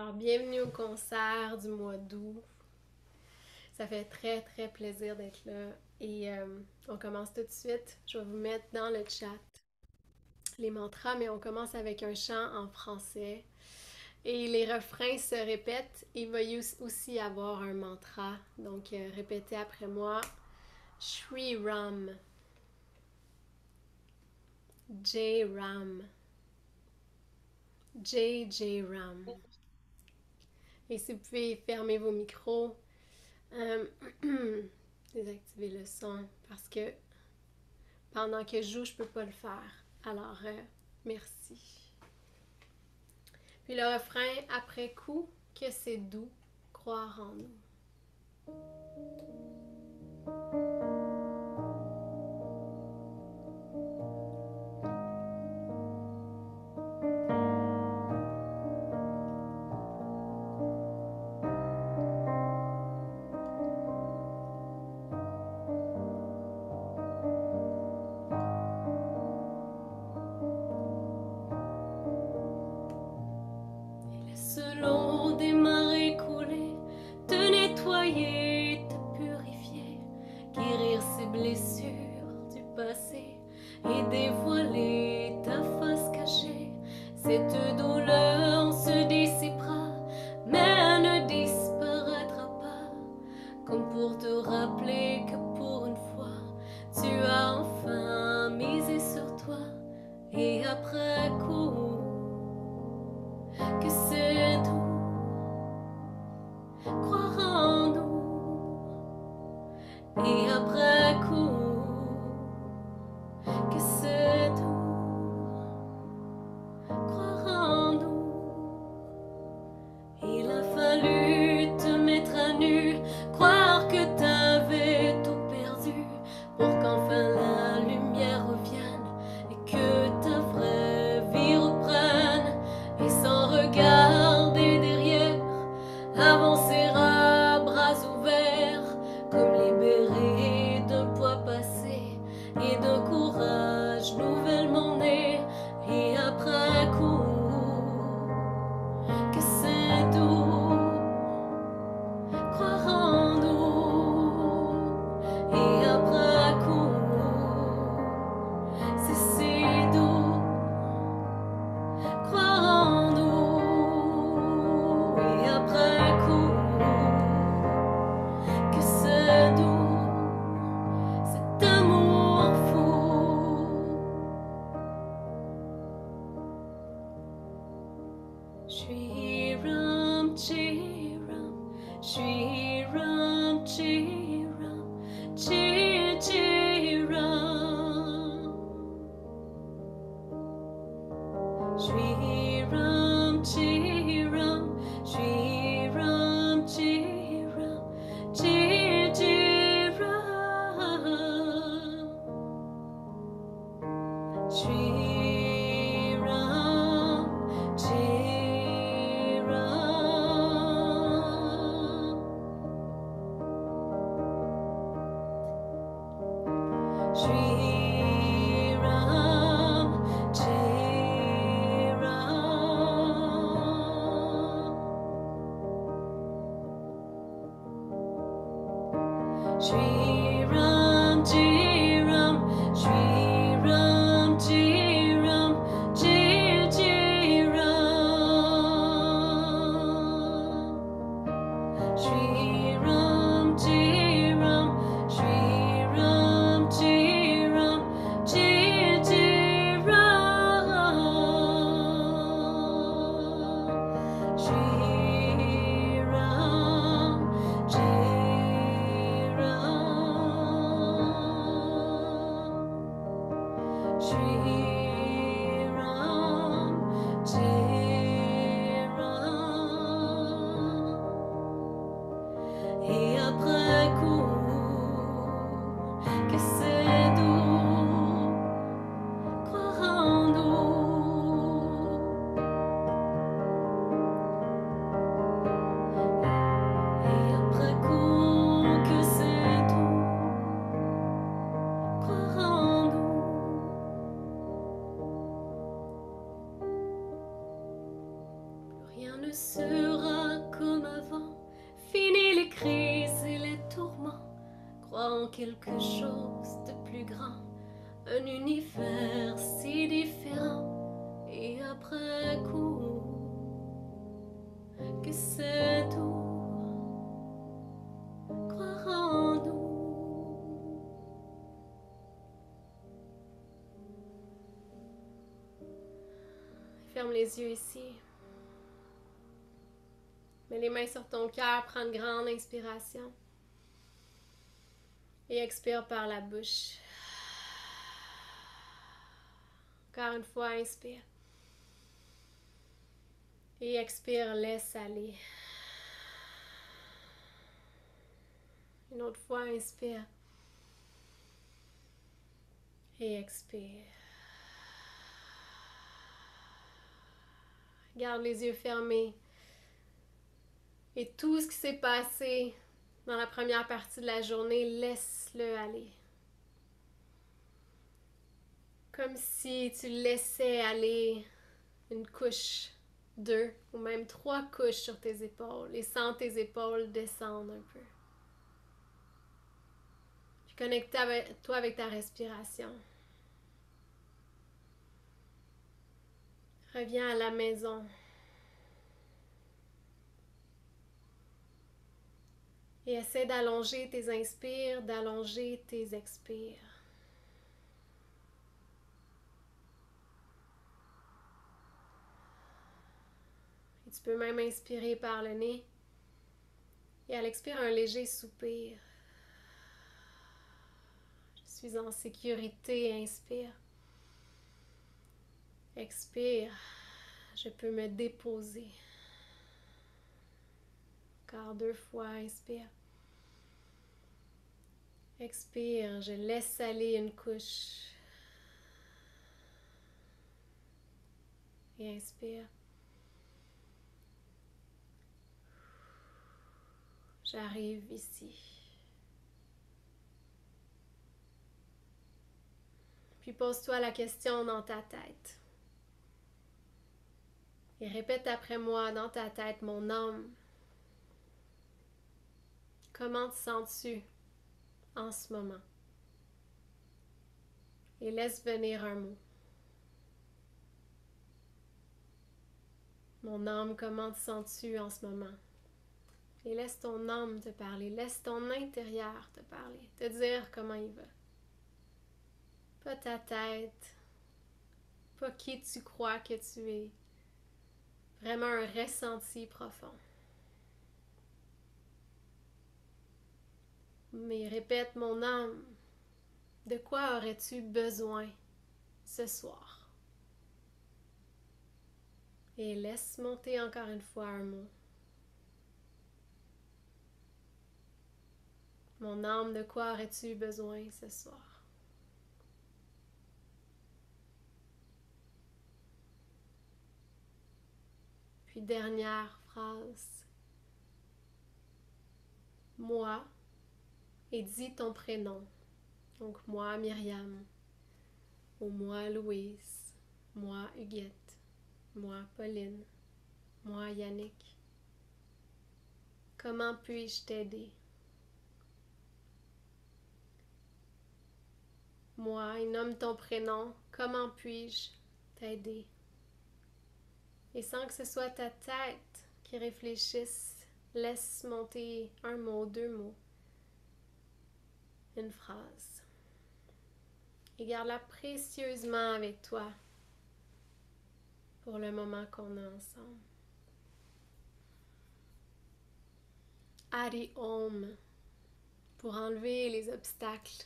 Alors, bienvenue au concert du mois d'août. Ça fait très, très plaisir d'être là. Et on commence tout de suite. Je vais vous mettre dans le chat les mantras, mais on commence avec un chant en français. Et les refrains se répètent. Il va aussi y avoir un mantra. Donc, répétez après moi. Shri Ram. Jai Ram. Jai Jai Ram. Et si vous pouvez fermer vos micros, euh, désactiver le son parce que pendant que je joue, je peux pas le faire. Alors, merci. Puis le refrain après coup, que c'est doux, croire en nous. Selon des marées coulées, te nettoyer, te purifier, guérir ses blessures du passé et dévoiler ta face cachée. Cette douleur se dissipera, mais ne disparaîtra pas, comme pour te rappeler que pour une fois, tu as enfin misé sur toi et après coup. Que c'est doux, croire en nous, et après coup, que c'est doux, croire en nous. Il a fallu te mettre à nu, croire que t'avais tout perdu, pour qu'enfin la lumière revienne et que ta vraie vie reprenne. Et sans regarder derrière, avancer à bras ouverts, comme libéré d'un poids passé et d'un courage nouvellement né. Et après coup, que c'est doux, croire en nous. Et après coup, c'est si doux, croire en nous. Et après coup, que c'est doux, cet amour fou. Shri Ram Chi Ram, Shri Ram Chi Ram, Chi Chi Ram. Shri Ram Chi Ram, Shri Ram Chi Ram, Chi Chi Ram. Shri Ram Chi Ram. Shri Ram Chi Ram. Shri Ram Chi Ram, Shri Ram Chi Ram, Chi Chi Ram. Shri Ram Chi Ram, Shri Ram Chi Ram, Chi Chi Ram. Shri Ram Chi Ram. ne sera comme avant. Fini les crises et les tourments. Crois en quelque chose de plus grand. Un univers si différent. Et après coup, que c'est doux. Croire en nous. Ferme les yeux ici. Mets les mains sur ton cœur, prends une grande inspiration. Et expire par la bouche. Encore une fois, inspire. Et expire, laisse aller. Une autre fois, inspire. Et expire. Garde les yeux fermés. Et tout ce qui s'est passé dans la première partie de la journée, laisse-le aller. Comme si tu laissais aller une couche, 2 ou même 3 couches sur tes épaules et sens tes épaules descendre un peu. Puis connecte-toi avec ta respiration. Reviens à la maison. Et essaie d'allonger tes inspires, d'allonger tes expires. Et tu peux même inspirer par le nez. Et à l'expire, un léger soupir. Je suis en sécurité, inspire. Expire, je peux me déposer. Encore 2 fois, inspire. Expire, je laisse aller une couche. Et inspire. J'arrive ici. Puis pose-toi la question dans ta tête. Et répète après moi dans ta tête, mon âme. Comment te sens-tu en ce moment? Et laisse venir un mot. Mon âme, comment te sens-tu en ce moment? Et laisse ton âme te parler, laisse ton intérieur te parler, te dire comment il va. Pas ta tête, pas qui tu crois que tu es. Vraiment un ressenti profond. Mais répète, mon âme, de quoi aurais-tu besoin ce soir? Et laisse monter encore une fois un mot. Mon âme, de quoi aurais-tu besoin ce soir? Puis dernière phrase. Moi, et dis ton prénom. Donc moi, Myriam, ou moi, Louise, moi, Huguette, moi, Pauline, moi, Yannick. Comment puis-je t'aider? Moi, et nomme ton prénom. Comment puis-je t'aider? Et sans que ce soit ta tête qui réfléchisse, laisse monter un mot, 2 mots, une phrase. Et garde-la précieusement avec toi pour le moment qu'on a ensemble. Hari Om, pour enlever les obstacles.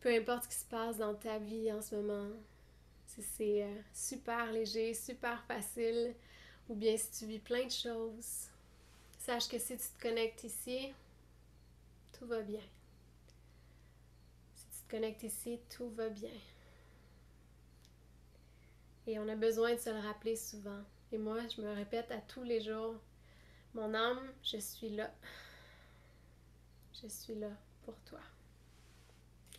Peu importe ce qui se passe dans ta vie en ce moment, si c'est super léger, super facile, ou bien si tu vis plein de choses, sache que si tu te connectes ici, tout va bien. Si tu te connectes ici, tout va bien. Et on a besoin de se le rappeler souvent. Et moi, je me répète à tous les jours, mon âme, je suis là. Je suis là pour toi.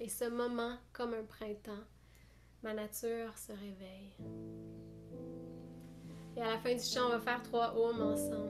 Et ce moment, comme un printemps, ma nature se réveille. Et à la fin du chant, on va faire 3 ohms ensemble.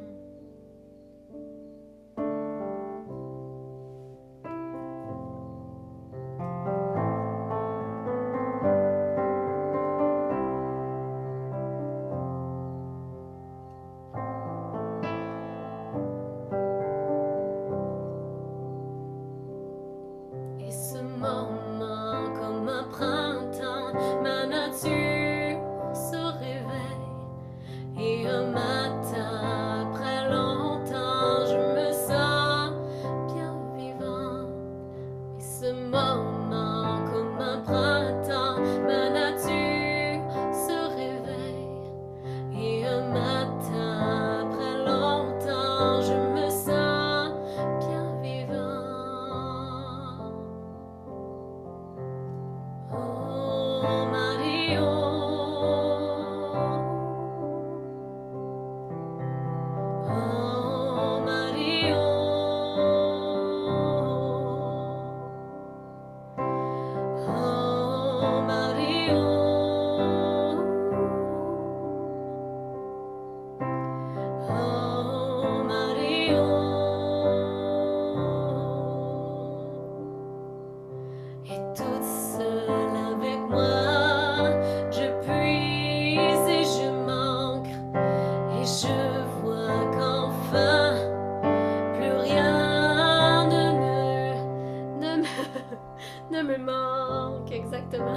Ne me manque, exactement.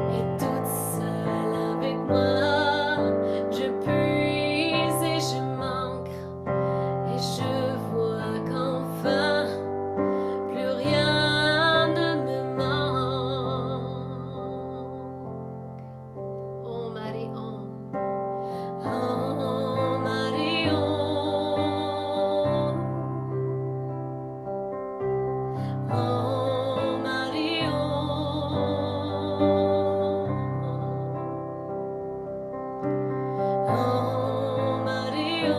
Et toute seule avec moi, je puise et je manque. Et je vois qu'enfin, plus rien ne me manque. Oh Marie, oh. Oh Marie, oh. Oh Marie, oh. Oh Marie, oh.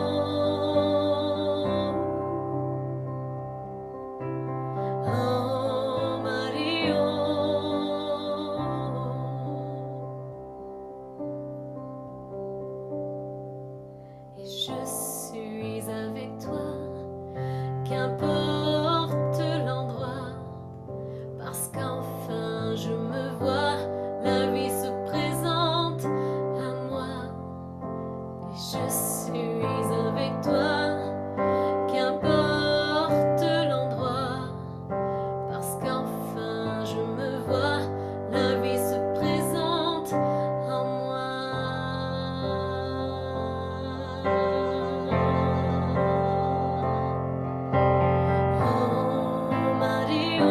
Oh Marie, oh. Et je suis avec toi, qu'importe l'endroit, parce qu'enfin je me vois, la vie se présente à moi. Et je suis avec toi, qu'importe l'endroit, parce qu'enfin je me vois, la vie se présente en moi. Oh Marie, oh.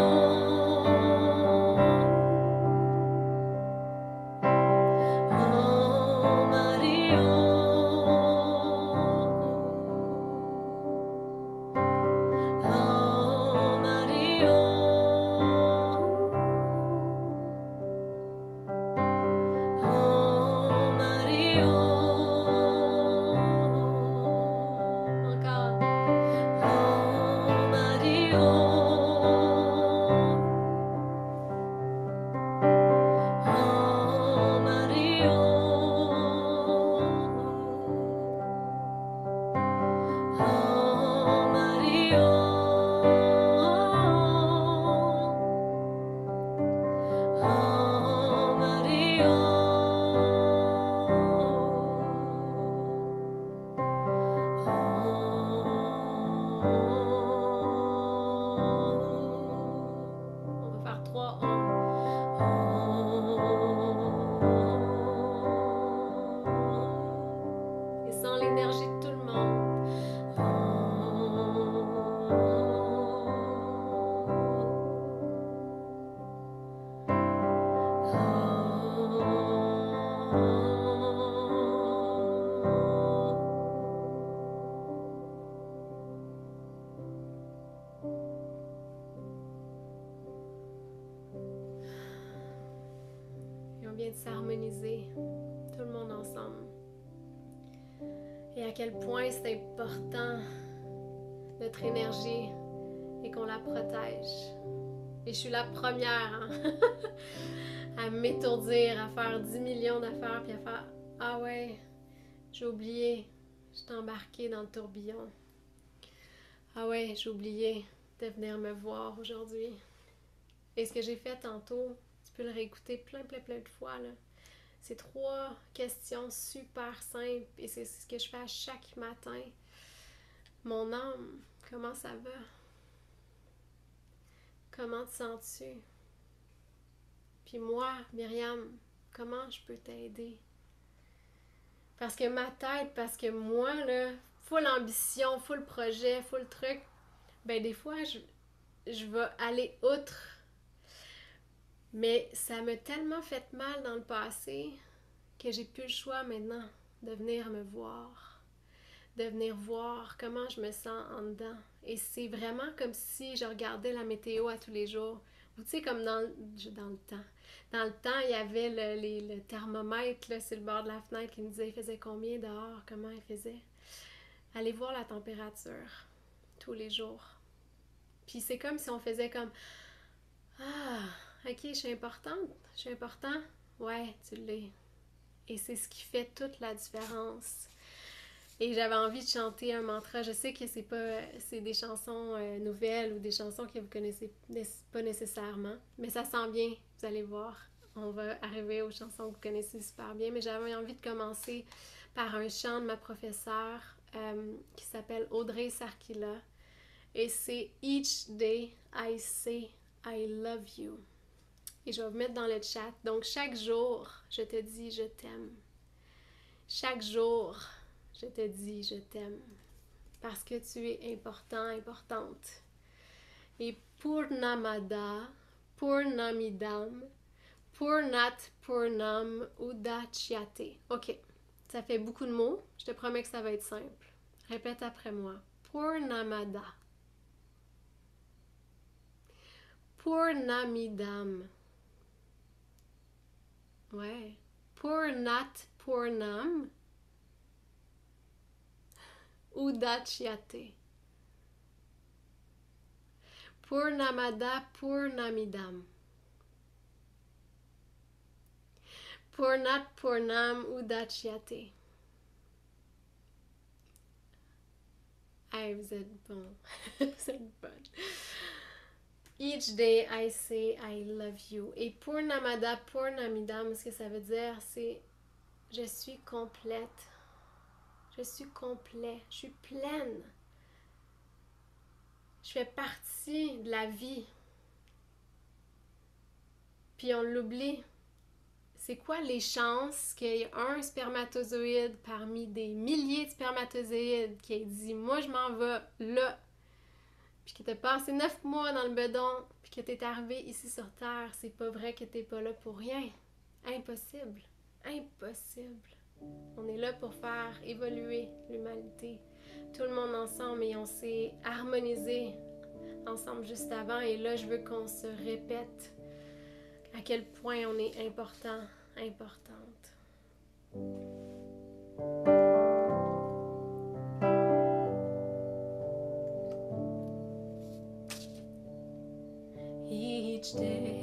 Oh Marie, oh. Oh Marie, oh. Oh Marie, oh. Encore. Oh Marie, oh. Oh Marie, oh. Oh Marie, oh. Oh Marie, oh. On va faire 3 ohms. Et sans l'énergie de tout le monde. Et on vient de s'harmoniser, tout le monde ensemble. Et à quel point c'est important, notre énergie, et qu'on la protège. Et je suis la première à m'étourdir, à faire 10 millions d'affaires, puis à Ah ouais, j'ai oublié. J'étais embarquée dans le tourbillon. Ah ouais, j'ai oublié de venir me voir aujourd'hui. Et ce que j'ai fait tantôt, tu peux le réécouter plein de fois, là. C'est 3 questions super simples et c'est ce que je fais à chaque matin. Mon âme, comment ça va? Comment te sens-tu? Puis moi, Myriam, comment je peux t'aider? Parce que ma tête, parce que moi, là, full ambition, full projet, full truc, ben des fois, je vais aller outre. Mais ça m'a tellement fait mal dans le passé que j'ai plus le choix maintenant de venir me voir, de venir voir comment je me sens en dedans. Et c'est vraiment comme si je regardais la météo à tous les jours. Ou tu sais, comme dans le temps. Dans le temps, il y avait le thermomètre là, sur le bord de la fenêtre qui me disait il faisait combien dehors, comment il faisait. Allez voir la température tous les jours. Puis c'est comme si on faisait comme ah, ok, je suis importante. Je suis important. Ouais, tu l'es. Et c'est ce qui fait toute la différence. Et j'avais envie de chanter un mantra. Je sais que c'est des chansons nouvelles ou des chansons que vous connaissez pas nécessairement, mais ça sent bien. Vous allez voir. On va arriver aux chansons que vous connaissez super bien. Mais j'avais envie de commencer par un chant de ma professeure qui s'appelle Audrey Sarkila. Et c'est Each day I say I love you. Et je vais vous mettre dans le chat. Donc, chaque jour, je te dis je t'aime. Chaque jour, je te dis je t'aime. Parce que tu es important, importante. Et Purnamada, Purnamidam, Purnat Purnam Udachyate. Ok, ça fait beaucoup de mots. Je te promets que ça va être simple. Répète après moi. Purnamada. Purnamidam. Ouais. Purnat Purnam Udachyate. Purnamada Purnamidam. Purnat Purnam Udachyate. Hey, vous êtes bon. Vous êtes bonne. Each day I say I love you. Et Purnamada Purnamidam, ce que ça veut dire, c'est je suis complète. Je suis complet. Je suis pleine. Je fais partie de la vie. Puis on l'oublie. C'est quoi les chances qu'il y ait un spermatozoïde parmi des milliers de spermatozoïdes qui ait dit « Moi, je m'en vais là », puis que t'as passé 9 mois dans le bedon, puis que t'es arrivé ici sur Terre, c'est pas vrai que t'es pas là pour rien. Impossible. Impossible. On est là pour faire évoluer l'humanité. Tout le monde ensemble, et on s'est harmonisé ensemble juste avant, et là, je veux qu'on se répète à quel point on est important, importante. Each day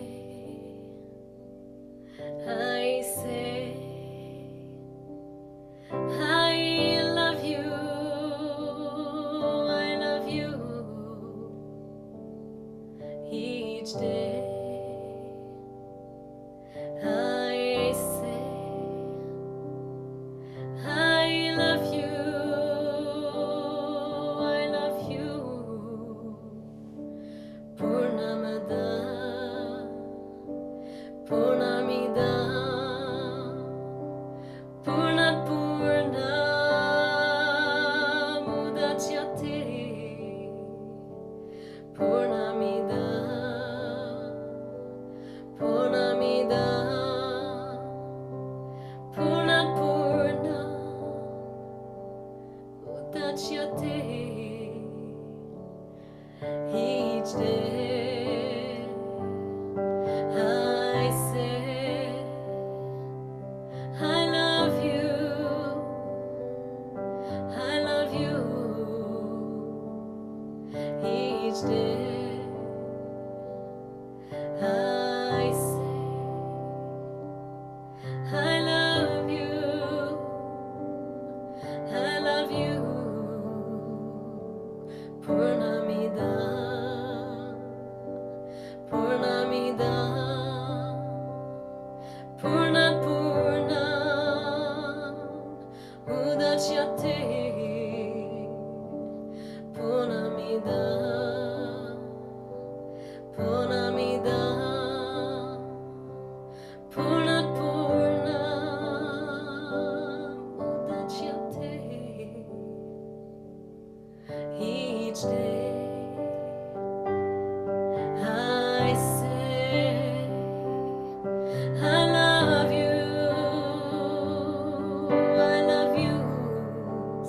I say I love you, I love you. Each day I say each day. I say I love you,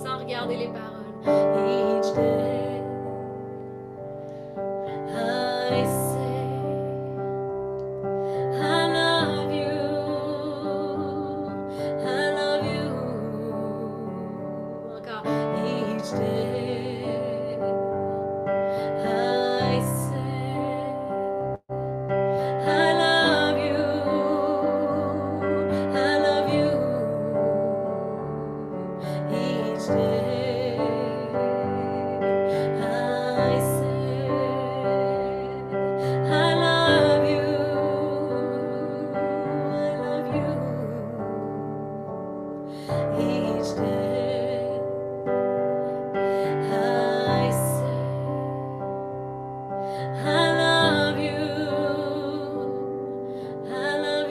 sans regarder les paroles. each day. I say I love you, Encore. each day. I say I love you, each day. I say I love you, each day. I say I love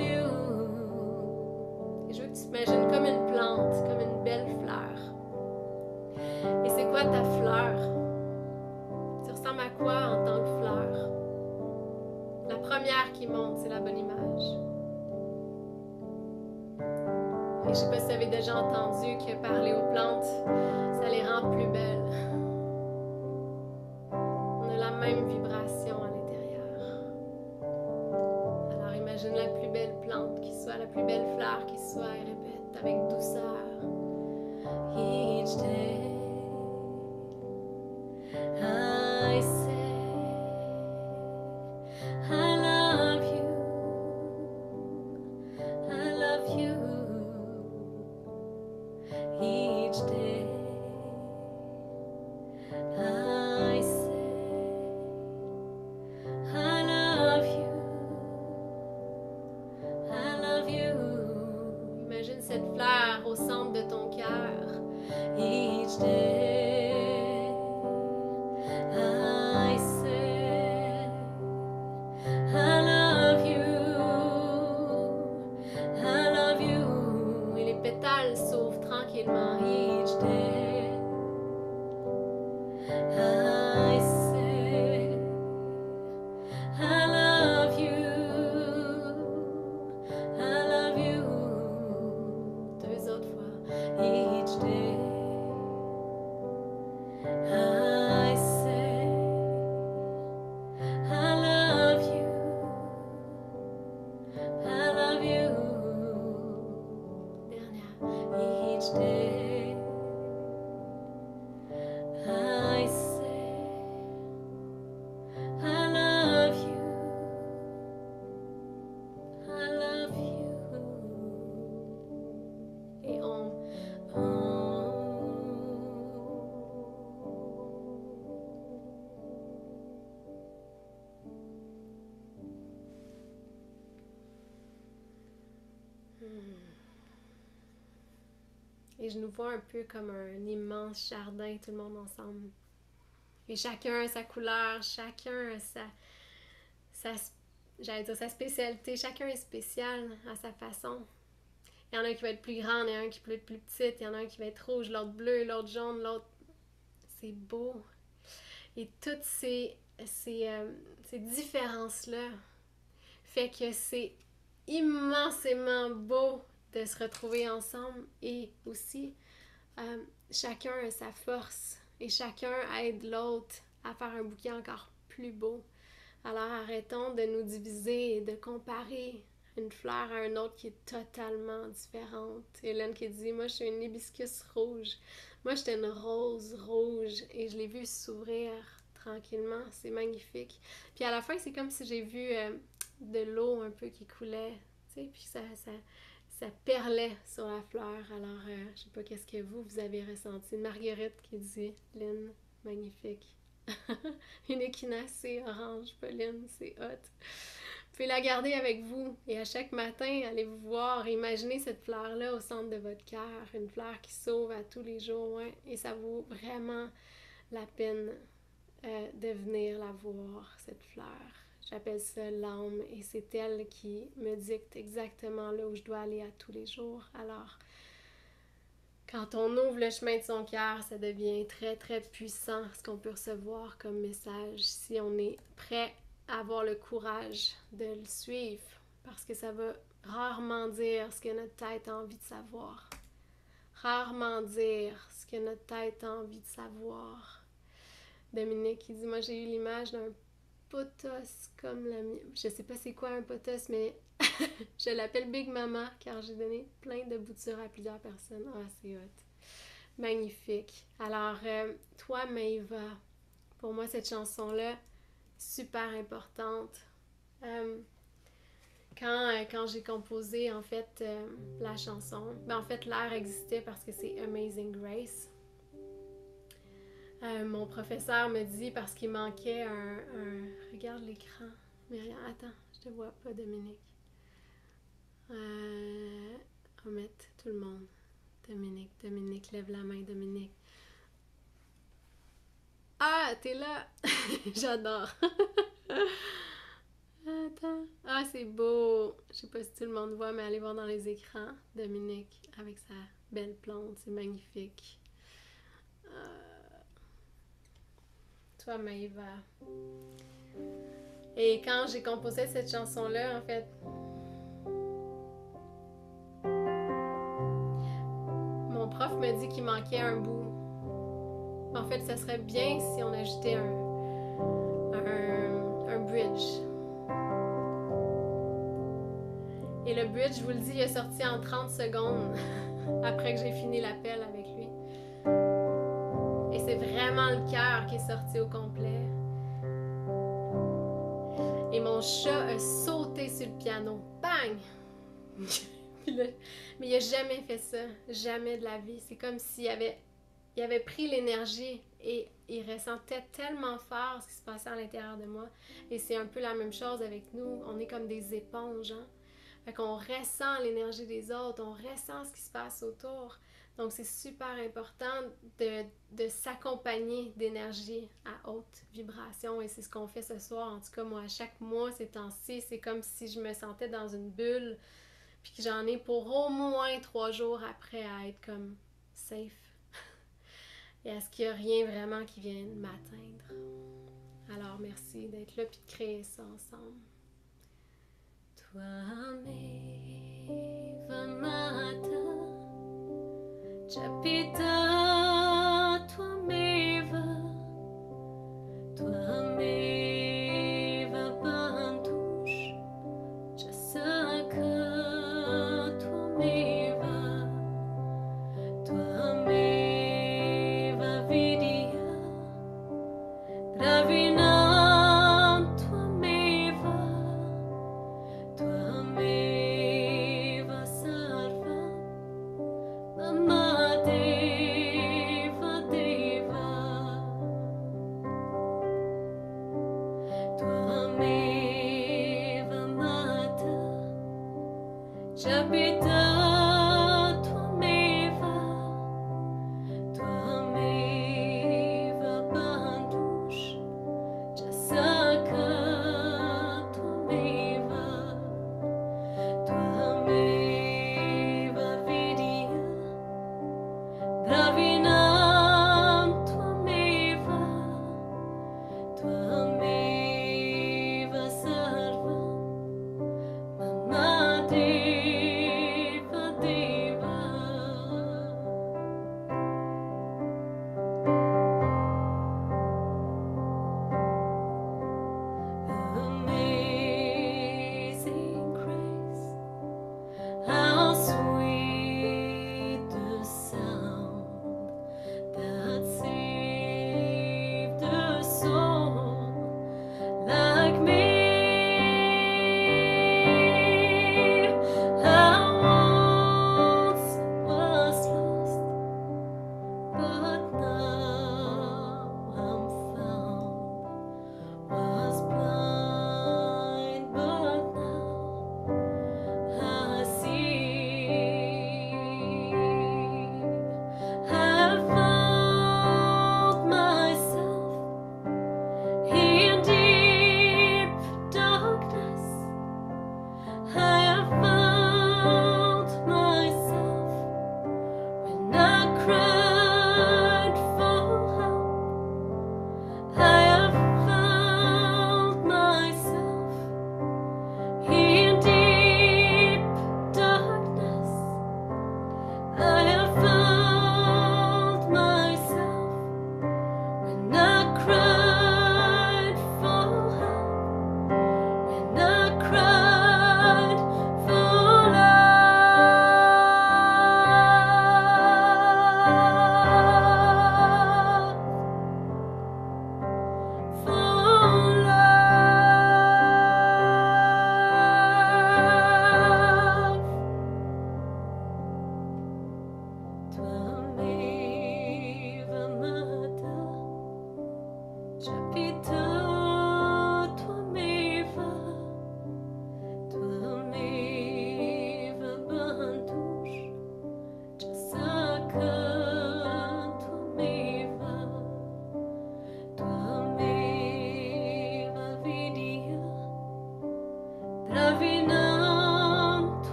you. Et je veux que tu t'imagines comme une plante, comme une belle fleur. Et c'est quoi ta fleur? Tu ressembles à quoi en tant que fleur? La première qui monte, c'est la bonne image. Et je sais pas si tu avais déjà entendu que parler aux plantes, ça les rend plus belles. On a la même vibration à l'intérieur. Alors imagine la plus belle plante qui soit, la plus belle fleur qui soit, et répète avec douceur. Each day I say I love you, each day. I say I love you, Imagine cette fleur au centre de ton cœur. each day. I say I love you, Et les pétales s'ouvrent tranquillement. each day. I say I love you, Deux autres fois. each day. I say I love you, Dernière. each day. I say I love you, Et on. Et je nous vois un peu comme un immense jardin, tout le monde ensemble. Et chacun a sa couleur, chacun a j'allais dire sa spécialité, chacun est spécial à sa façon. Il y en a un qui va être plus grand, il y en a un qui peut être plus petit, il y en a un qui va être rouge, l'autre bleu, l'autre jaune, l'autre... C'est beau. Et toutes ces différences-là fait que c'est immensément beau de se retrouver ensemble et aussi chacun a sa force et chacun aide l'autre à faire un bouquet encore plus beau. Alors arrêtons de nous diviser et de comparer une fleur à une autre qui est totalement différente. Hélène qui dit « Moi, je suis une hibiscus rouge. Moi, j'étais une rose rouge et je l'ai vue s'ouvrir tranquillement. C'est magnifique. Puis à la fin, c'est comme si j'ai vu de l'eau un peu qui coulait, tu sais, puis ça perlait sur la fleur. Alors, je sais pas qu'est-ce que vous avez ressenti. Marguerite qui dit « Lynn, magnifique. » Une échinacée orange, Pauline, c'est hot. Vous pouvez la garder avec vous et à chaque matin, allez vous voir, imaginez cette fleur-là au centre de votre cœur, une fleur qui s'ouvre à tous les jours, ouais, et ça vaut vraiment la peine de venir la voir, cette fleur. J'appelle ça l'âme et c'est elle qui me dicte exactement là où je dois aller à tous les jours. Alors, Quand on ouvre le chemin de son cœur, ça devient très, très puissant ce qu'on peut recevoir comme message si on est prêt à avoir le courage de le suivre. Parce que ça va rarement dire ce que notre tête a envie de savoir. Rarement dire ce que notre tête a envie de savoir. Dominique, il dit, moi j'ai eu l'image d'un potos comme la mienne. Je sais pas c'est quoi un potos, mais je l'appelle Big Mama car j'ai donné plein de boutures à plusieurs personnes. Ah, c'est hot. Magnifique. Alors, toi, Maëva, pour moi, cette chanson-là, super importante. Quand j'ai composé, en fait, la chanson, en fait, l'air existait parce que c'est Amazing Grace. Mon professeur me dit, parce qu'il manquait regarde l'écran. Mais attends, je te vois pas, Dominique. On va mettre tout le monde. Dominique, lève la main, Dominique. Ah, t'es là! J'adore! Attends. Ah, c'est beau! Je sais pas si tout le monde voit, mais allez voir dans les écrans. Dominique, avec sa belle plante, c'est magnifique. Toi, Maëva. Et quand j'ai composé cette chanson-là, en fait, mon prof me dit qu'il manquait un bout. En fait, ça serait bien si on ajoutait un bridge. Et le bridge, je vous le dis, il est sorti en 30 secondes après que j'ai fini l'appel avec lui. Et c'est vraiment le cœur qui est sorti au complet. Et mon chat a sauté sur le piano. Bang! Mais il n'a jamais fait ça. Jamais de la vie. C'est comme s'il avait pris l'énergie et il ressentait tellement fort ce qui se passait à l'intérieur de moi. Et c'est un peu la même chose avec nous. On est comme des éponges, hein? Fait qu'on ressent l'énergie des autres, on ressent ce qui se passe autour. Donc, c'est super important de s'accompagner d'énergie à haute vibration. Et c'est ce qu'on fait ce soir. En tout cas, moi, à chaque mois, ces temps-ci, c'est comme si je me sentais dans une bulle. Puis que j'en ai pour au moins 3 jours après à être comme safe. Et à ce qu'il n'y a rien vraiment qui vienne m'atteindre. Alors, merci d'être là et de créer ça ensemble. Toi, Maëva Mata, Chapita, toi, Maëva, toi, Maëva Bantouche, Chasaka, toi, Maëva, toi, Maëva Vidya, Dravina. Amate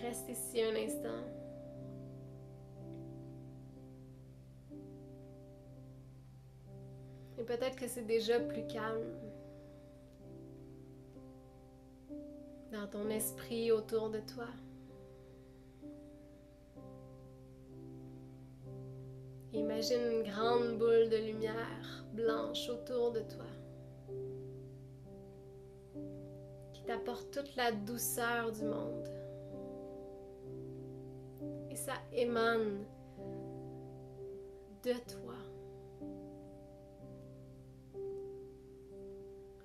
Reste ici un instant. Et peut-être que c'est déjà plus calme dans ton esprit autour de toi. Imagine une grande boule de lumière blanche autour de toi qui t'apporte toute la douceur du monde. Et ça émane de toi.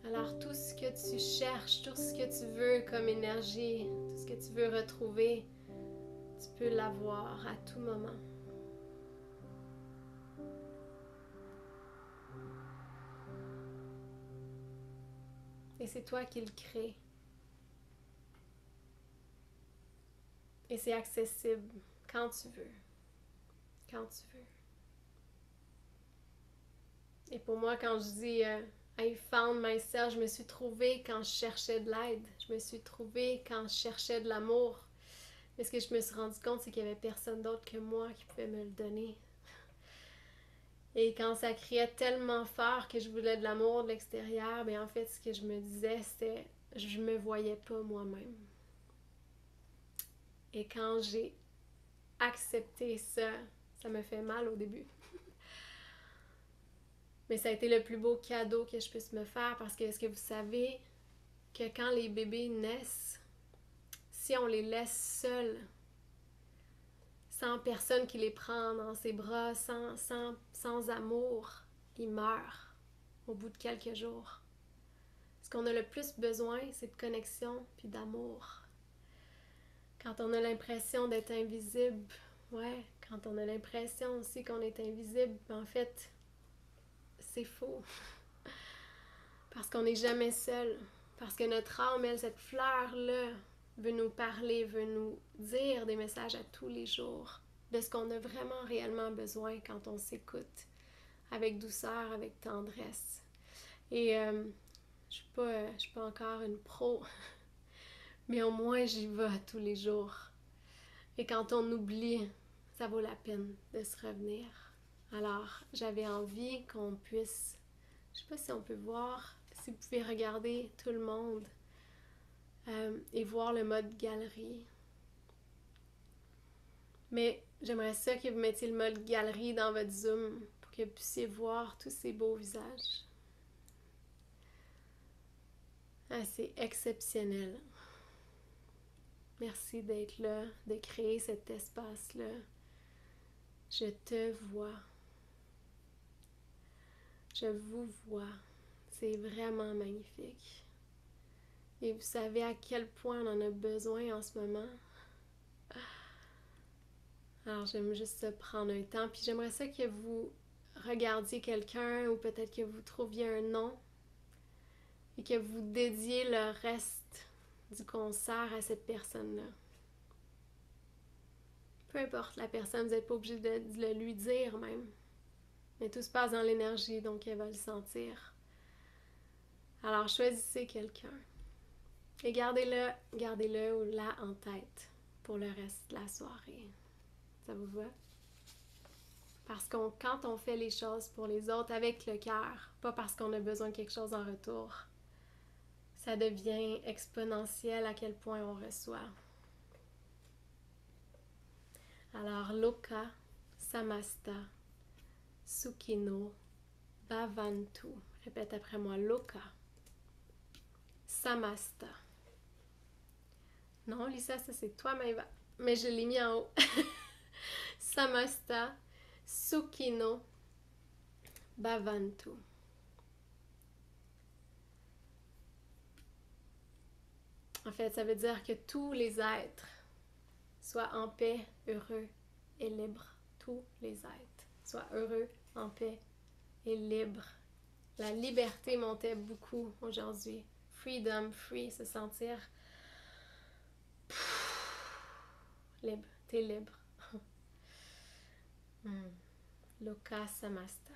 Alors tout ce que tu cherches, tout ce que tu veux comme énergie, tout ce que tu veux retrouver, tu peux l'avoir à tout moment. Et c'est toi qui le crée. Et c'est accessible quand tu veux. Quand tu veux. Et pour moi, quand je dis I found myself, je me suis trouvée quand je cherchais de l'aide. Je me suis trouvée quand je cherchais de l'amour. Mais ce que je me suis rendu compte, c'est qu'il n'y avait personne d'autre que moi qui pouvait me le donner. Et quand ça criait tellement fort que je voulais de l'amour de l'extérieur, bien en fait, ce que je me disais, c'était je me voyais pas moi-même. Et quand j'ai accepté ça, ça me fait mal au début. Mais ça a été le plus beau cadeau que je puisse me faire parce que est-ce que vous savez que quand les bébés naissent, si on les laisse seuls, sans personne qui les prend dans ses bras, sans amour, ils meurent au bout de quelques jours. Ce qu'on a le plus besoin, c'est de connexion puis d'amour. Quand on a l'impression d'être invisible, ouais, quand on a l'impression aussi qu'on est invisible, en fait, c'est faux. Parce qu'on n'est jamais seul. Parce que notre âme, elle, cette fleur-là, veut nous parler, veut nous dire des messages à tous les jours de ce qu'on a vraiment réellement besoin quand on s'écoute avec douceur, avec tendresse. Et je suis pas encore une pro, mais au moins j'y vais tous les jours. Et quand on oublie, ça vaut la peine de se revenir. Alors, j'avais envie qu'on puisse, je sais pas si on peut voir, si vous pouvez regarder tout le monde et voir le mode galerie. Mais j'aimerais ça que vous mettiez le mode galerie dans votre Zoom pour que vous puissiez voir tous ces beaux visages. Ah, c'est exceptionnel. Merci d'être là, de créer cet espace-là. Je te vois. Je vous vois. C'est vraiment magnifique. Et vous savez à quel point on en a besoin en ce moment. Alors j'aime juste prendre un temps. Puis j'aimerais ça que vous regardiez quelqu'un ou peut-être que vous trouviez un nom et que vous dédiez le reste du concert à cette personne-là. Peu importe la personne, vous n'êtes pas obligé de le lui dire même. Mais tout se passe dans l'énergie, donc elle va le sentir. Alors choisissez quelqu'un et gardez-le ou la en tête pour le reste de la soirée. Ça vous va? Parce que quand on fait les choses pour les autres avec le cœur, pas parce qu'on a besoin de quelque chose en retour, ça devient exponentiel à quel point on reçoit. Alors, Loka Samasta Sukhino Bhavantu. Répète après moi, Loka Samasta. Non, Lisa, ça c'est toi, Maëva. Mais je l'ai mis en haut. Samasta Sukhino Bhavantu. En fait, ça veut dire que tous les êtres soient en paix, heureux et libres. Tous les êtres soient heureux, en paix et libres. La liberté montait beaucoup aujourd'hui. Freedom, free, se sentir libre. T'es libre. Loka Samasta.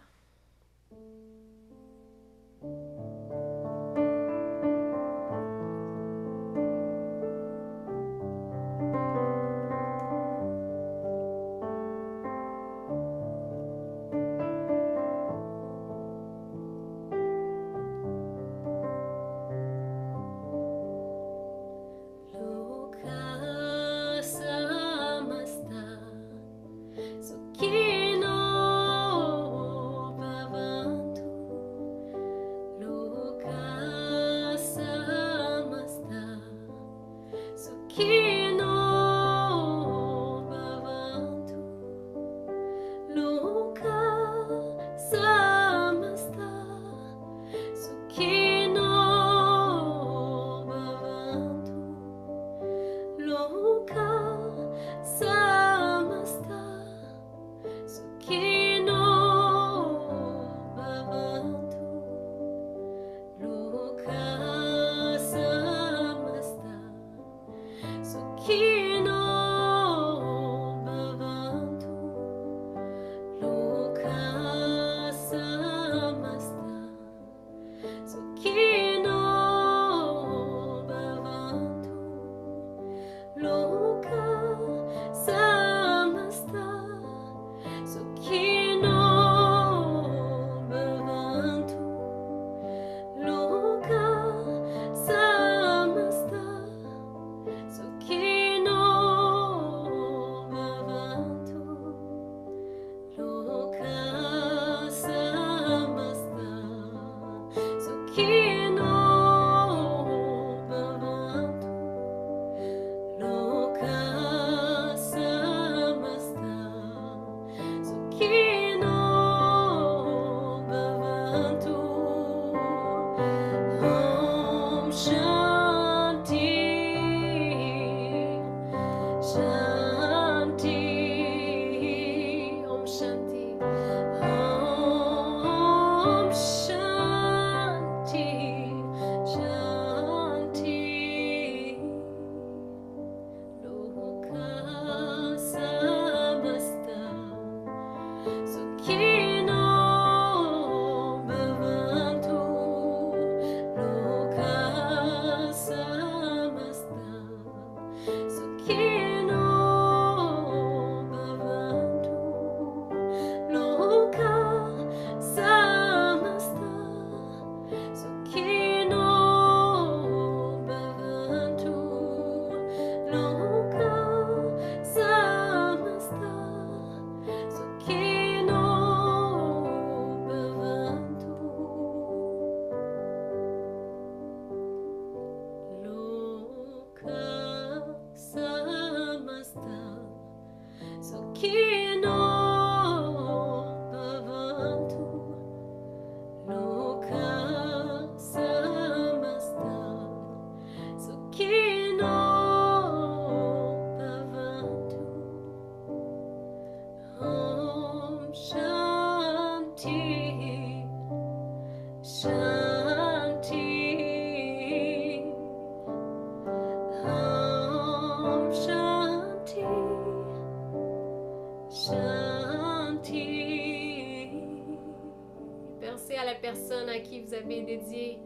Pensez à la personne à qui vous avez dédié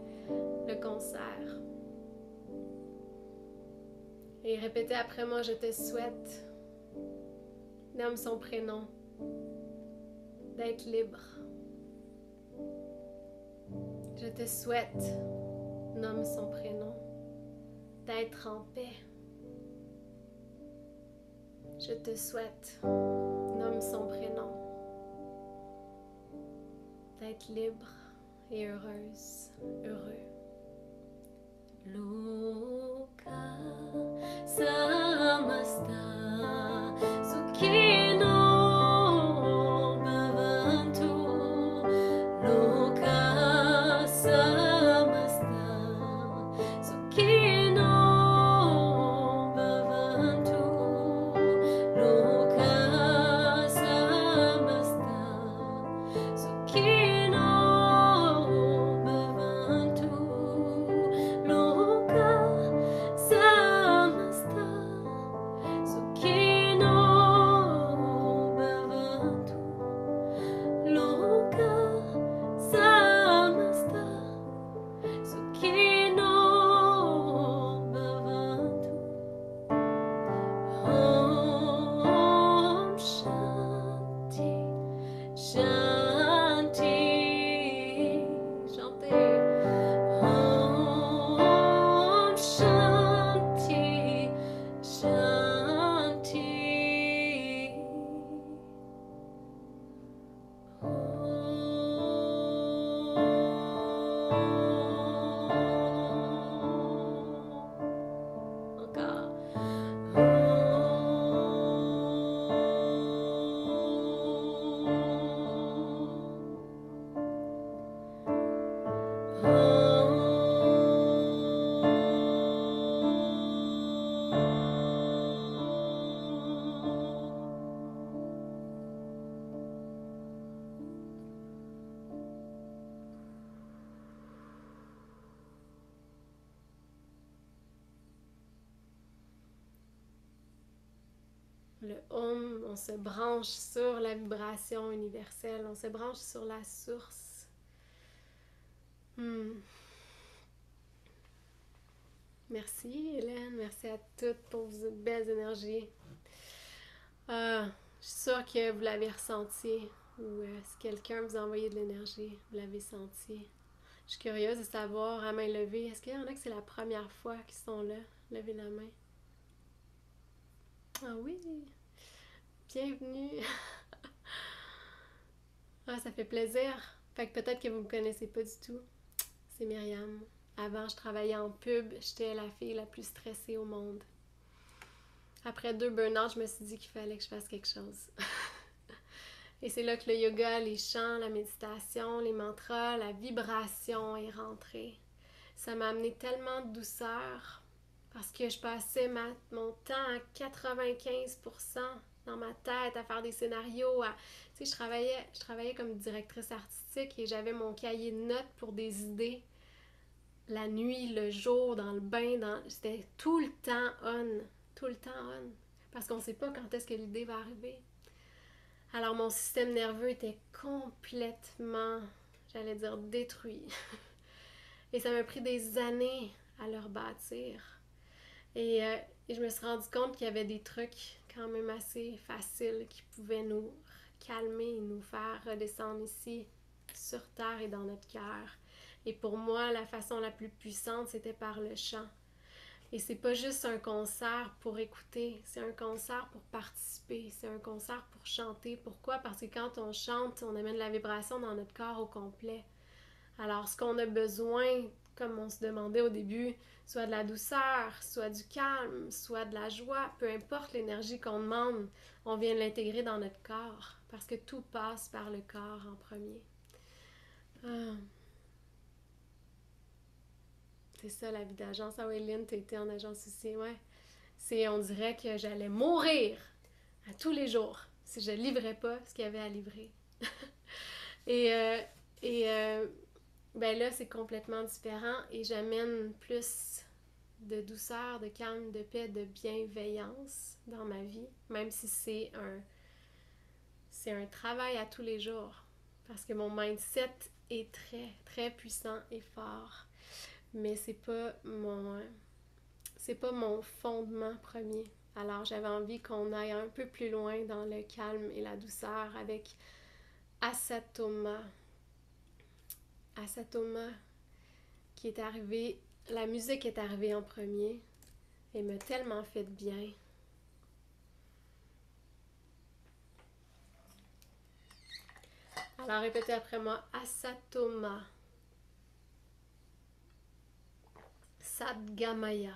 le concert. Et répétez après moi, je te souhaite, nomme son prénom, d'être libre. Je te souhaite, nomme son prénom, d'être en paix. Je te souhaite, nomme son prénom, d'être libre et heureuse, heureux. Loka samasta sukhino bhavantu. Loka samasta sukhino bhavantu. Loka samasta sukhino bhavantu. Loka samasta sukhino bhavantu. Loka samasta sukhino bhavantu. Om Shanti, Shanti, chantez. Om Shanti, Shanti. Encore. Le Om, on se branche sur la vibration universelle, on se branche sur la source. Merci Hélène, merci à toutes pour vos belles énergies. Je suis sûre que vous l'avez ressenti, ou si quelqu'un vous a envoyé de l'énergie, vous l'avez senti. Je suis curieuse de savoir, à main levée, est-ce qu'il y en a que c'est la première fois qu'ils sont là? Levez la main. Ah oui! Bienvenue! Ah, ça fait plaisir! Fait que peut-être que vous me connaissez pas du tout. C'est Myriam. Avant, je travaillais en pub. J'étais la fille la plus stressée au monde. Après 2 burn-out, je me suis dit qu'il fallait que je fasse quelque chose. Et c'est là que le yoga, les chants, la méditation, les mantras, la vibration est rentrée. Ça m'a amené tellement de douceur parce que je passais mon temps à 95% dans ma tête à faire des scénarios. Tu sais, je travaillais comme directrice artistique et j'avais mon cahier de notes pour des idées. La nuit, le jour, dans le bain, c'était tout le temps on. Tout le temps on. Parce qu'on ne sait pas quand est-ce que l'idée va arriver. Alors mon système nerveux était complètement, j'allais dire, détruit. Et ça m'a pris des années à le rebâtir. Et je me suis rendu compte qu'il y avait des trucs quand même assez faciles qui pouvaient nous calmer et nous faire redescendre ici, sur terre et dans notre cœur. Et pour moi, la façon la plus puissante, c'était par le chant. Et c'est pas juste un concert pour écouter, c'est un concert pour participer, c'est un concert pour chanter. Pourquoi? Parce que quand on chante, on amène la vibration dans notre corps au complet. Alors, ce qu'on a besoin, comme on se demandait au début, soit de la douceur, soit du calme, soit de la joie, peu importe l'énergie qu'on demande, on vient l'intégrer dans notre corps, parce que tout passe par le corps en premier. C'est ça la vie d'agence. Ah oui, Lynn, t'étais en agence aussi, ouais. On dirait que j'allais mourir à tous les jours si je livrais pas ce qu'il y avait à livrer. Ben là, c'est complètement différent et j'amène plus de douceur, de calme, de paix, de bienveillance dans ma vie, même si c'est un travail à tous les jours. Parce que mon mindset est très, très puissant et fort, mais c'est pas mon fondement premier. Alors j'avais envie qu'on aille un peu plus loin dans le calme et la douceur avec Asatoma. Asatoma qui est arrivé, la musique est arrivée en premier et m'a tellement fait de bien. Alors répétez après moi, Asatoma, Sadgamaya.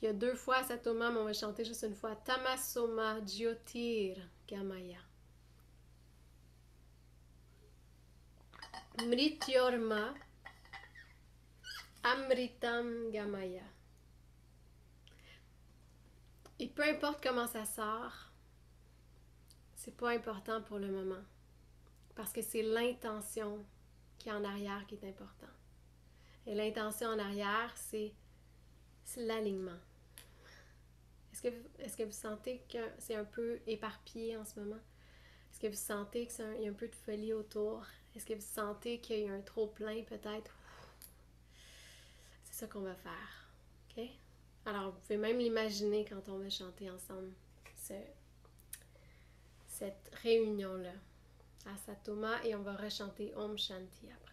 Il y a 2 fois Asatoma, mais on va chanter juste une fois. Tamasoma Jyotir Gamaya. Mrityorma Amritam Gamaya. Et peu importe comment ça sort, c'est pas important pour le moment. Parce que c'est l'intention qui est en arrière qui est important. Et l'intention en arrière, c'est l'alignement. Est-ce que vous sentez que c'est un peu éparpillé en ce moment? Est-ce que vous sentez qu'il y a un peu de folie autour? Est-ce que vous sentez qu'il y a un trop-plein peut-être? C'est ça qu'on va faire. OK? Alors, vous pouvez même l'imaginer quand on va chanter ensemble cette réunion-là. Asatoma, et on va rechanter Om Shanti après.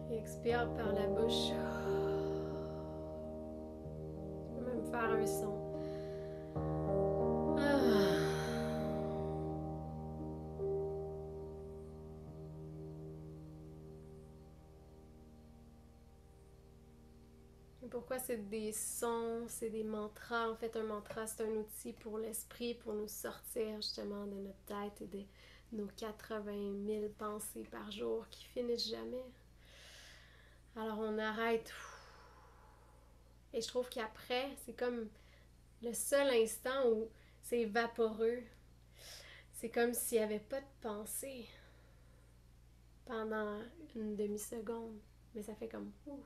Expire par la bouche. Tu peux même faire un son. Et pourquoi c'est des sons, c'est des mantras? En fait, un mantra, c'est un outil pour l'esprit, pour nous sortir justement de notre tête et de nos 80 000 pensées par jour qui finissent jamais. Alors on arrête. Et je trouve qu'après, c'est comme le seul instant où c'est vaporeux. C'est comme s'il n'y avait pas de pensée pendant une demi-seconde. Mais ça fait comme ouf.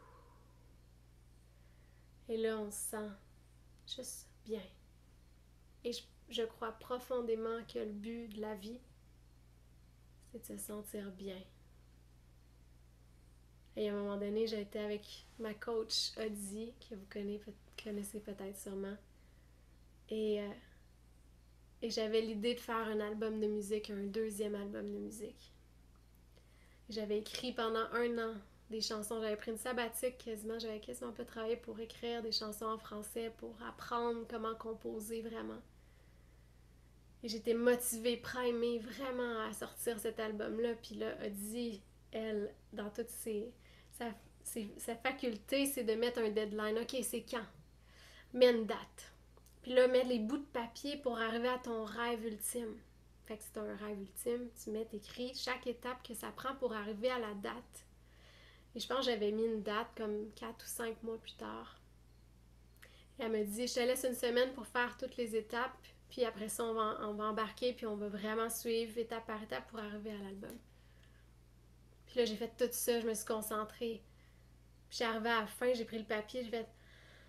Et là, on se sent juste bien. Et je crois profondément que le but de la vie, c'est de se sentir bien. Et à un moment donné, j'ai été avec ma coach Audie, que vous connaissez peut-être sûrement. Et j'avais l'idée de faire un album de musique, un deuxième album de musique. J'avais écrit pendant 1 an des chansons. J'avais pris une sabbatique quasiment. J'avais quasiment pas travaillé pour écrire des chansons en français, pour apprendre comment composer vraiment. Et j'étais motivée, primée vraiment à sortir cet album-là. Puis là, Audie, elle, dans toutes sa faculté, c'est de mettre un deadline. OK, c'est quand? Mets une date. Puis là, mets les bouts de papier pour arriver à ton rêve ultime. Fait que c'est un rêve ultime, t'écris chaque étape que ça prend pour arriver à la date. Et je pense que j'avais mis une date comme 4 ou 5 mois plus tard. Et elle me dit, je te laisse une semaine pour faire toutes les étapes, puis après ça, on va embarquer, puis on va vraiment suivre étape par étape pour arriver à l'album. Puis là, j'ai fait tout ça, je me suis concentrée. Puis j'ai arrivé à la fin, j'ai pris le papier, j'ai fait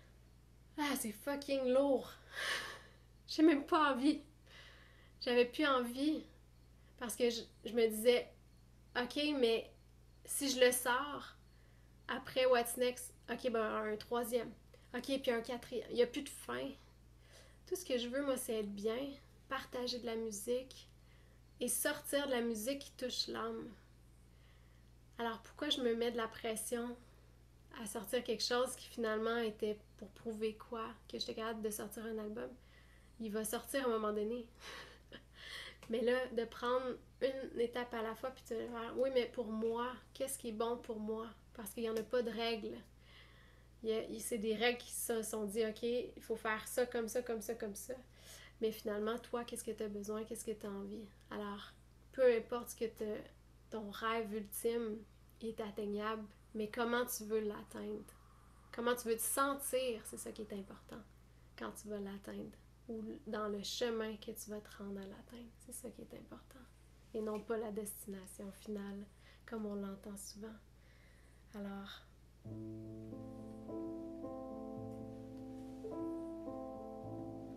« Ah, c'est fucking lourd! » J'ai même pas envie. J'avais plus envie. Parce que je me disais « Ok, mais si je le sors, après What's Next? Ok, ben un troisième. Ok, puis un quatrième. Il n'y a plus de fin. Tout ce que je veux, moi, c'est être bien, partager de la musique et sortir de la musique qui touche l'âme. Alors pourquoi je me mets de la pression à sortir quelque chose qui finalement était pour prouver quoi? Que j'étais capable de sortir un album? Il va sortir à un moment donné. Mais là, de prendre une étape à la fois puis de faire, oui, mais pour moi, qu'est-ce qui est bon pour moi? Parce qu'il n'y en a pas de règles. C'est des règles qui se sont dit, OK, il faut faire ça, comme ça, comme ça, comme ça. Mais finalement, toi, qu'est-ce que tu as besoin? Qu'est-ce que tu as envie? Alors, peu importe ce que ton rêve ultime est atteignable, mais comment tu veux l'atteindre? Comment tu veux te sentir, c'est ça qui est important quand tu vas l'atteindre. Ou dans le chemin que tu vas te rendre à l'atteindre. C'est ça qui est important. Et non pas la destination finale, comme on l'entend souvent. Alors,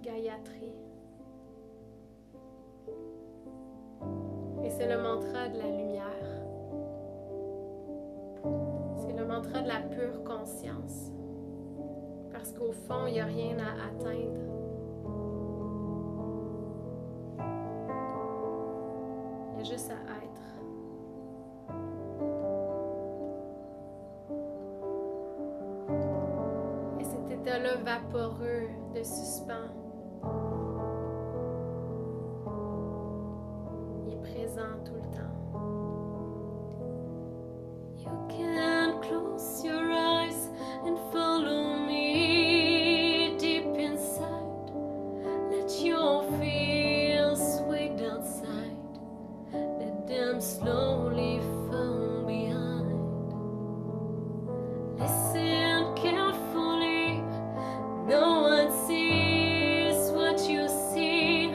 Gayatri. Et c'est le mantra de la lumière. C'est le mantra de la pure conscience. Parce qu'au fond, il n'y a rien à atteindre. Il y a juste à être. Et cet état-là vaporeux de suspens, il est présent tout le temps. You can close your eyes and follow me deep inside. Let your fears wait outside. Let them slowly fall behind. Listen carefully. No one sees what you see.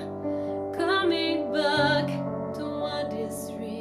Coming back to what is real.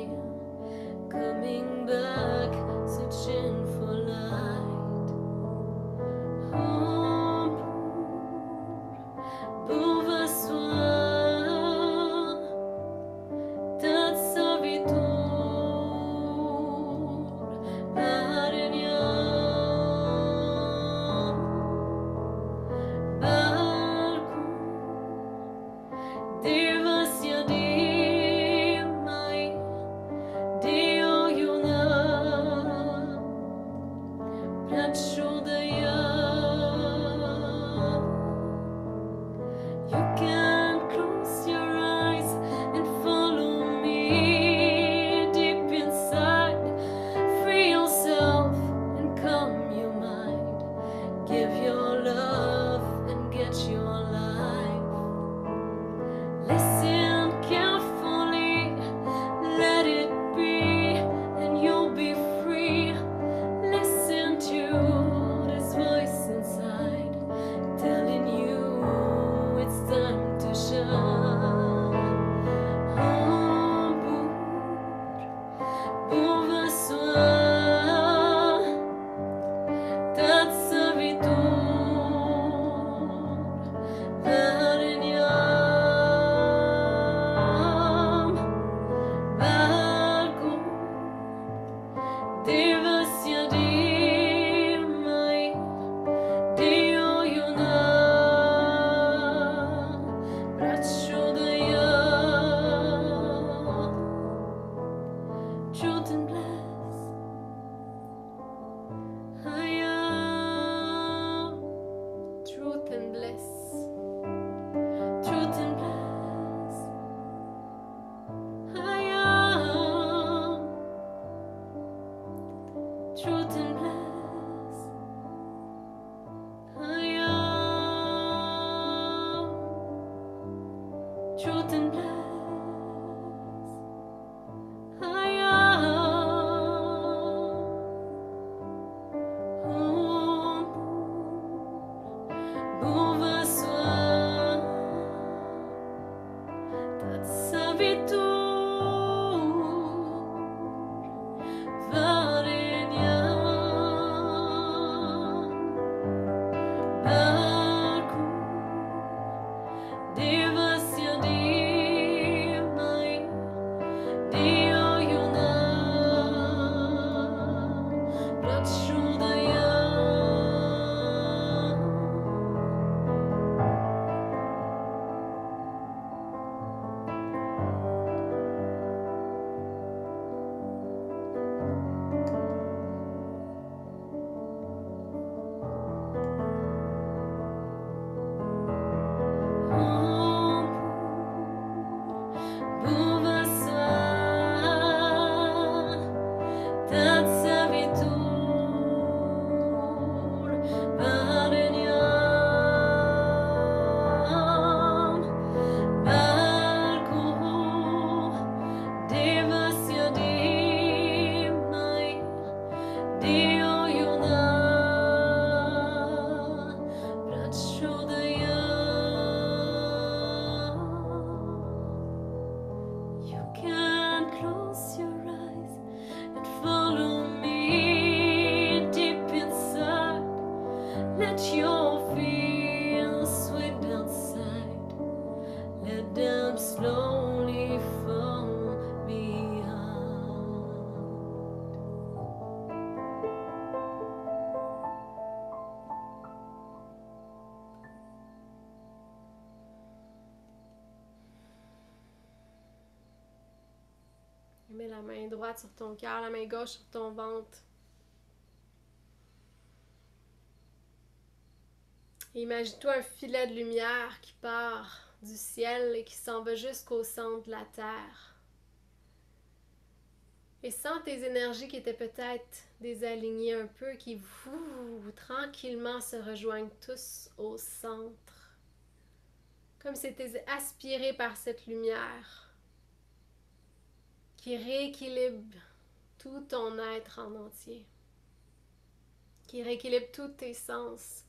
Let your fears sweep outside. Let them slowly fall behind. Mets la main droite sur ton cœur, la main gauche sur ton ventre. Et imagine-toi un filet de lumière qui part du ciel et qui s'en va jusqu'au centre de la terre. Et sens tes énergies qui étaient peut-être désalignées un peu, qui tranquillement se rejoignent tous au centre. Comme si tu étais aspiré par cette lumière qui rééquilibre tout ton être en entier, qui rééquilibre tous tes sens,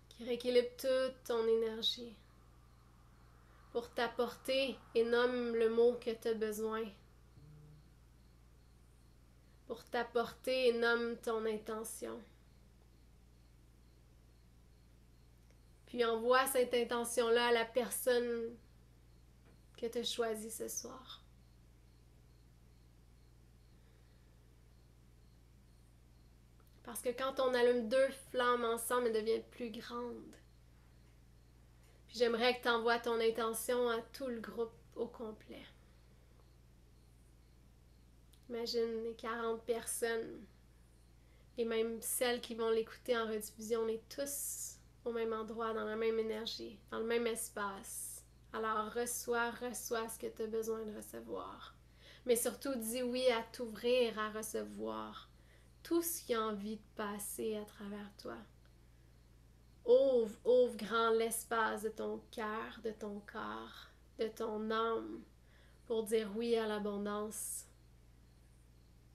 qui rééquilibre toute ton énergie pour t'apporter et nomme le mot que tu as besoin. Pour t'apporter et nomme ton intention. Puis envoie cette intention-là à la personne que tu as choisie ce soir. Parce que quand on allume deux flammes ensemble, elles deviennent plus grandes. Puis j'aimerais que tu envoies ton intention à tout le groupe au complet. Imagine les 40 personnes et même celles qui vont l'écouter en rediffusion, on est tous au même endroit, dans la même énergie, dans le même espace. Alors reçois ce que tu as besoin de recevoir. Mais surtout, dis oui à t'ouvrir à recevoir tout ce qui a envie de passer à travers toi. Ouvre grand l'espace de ton cœur, de ton corps, de ton âme pour dire oui à l'abondance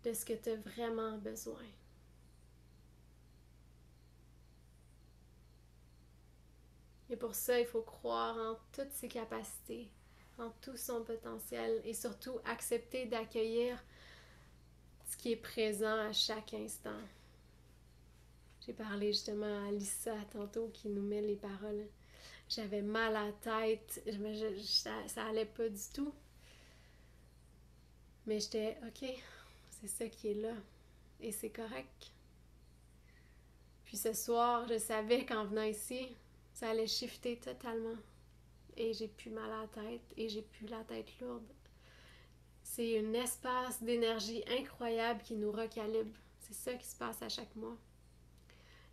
de ce que tu as vraiment besoin. Et pour ça, il faut croire en toutes ses capacités, en tout son potentiel et surtout accepter d'accueillir ce qui est présent à chaque instant. J'ai parlé justement à Lisa tantôt qui nous met les paroles. J'avais mal à la tête, ça allait pas du tout. Mais j'étais, ok, c'est ça qui est là et c'est correct. Puis ce soir, je savais qu'en venant ici, ça allait shifter totalement. Et j'ai plus mal à la tête et j'ai plus la tête lourde. C'est un espace d'énergie incroyable qui nous recalibre. C'est ça qui se passe à chaque mois.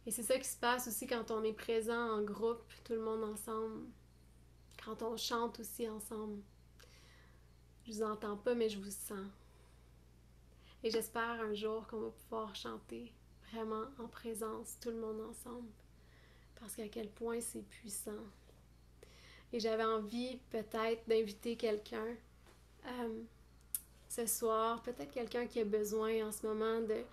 Et c'est ça qui se passe aussi quand on est présent en groupe, tout le monde ensemble. Quand on chante aussi ensemble. Je vous entends pas, mais je vous sens. Et j'espère un jour qu'on va pouvoir chanter vraiment en présence, tout le monde ensemble. Parce qu'à quel point c'est puissant. Et j'avais envie peut-être d'inviter quelqu'un ce soir, peut-être quelqu'un qui a besoin en ce moment de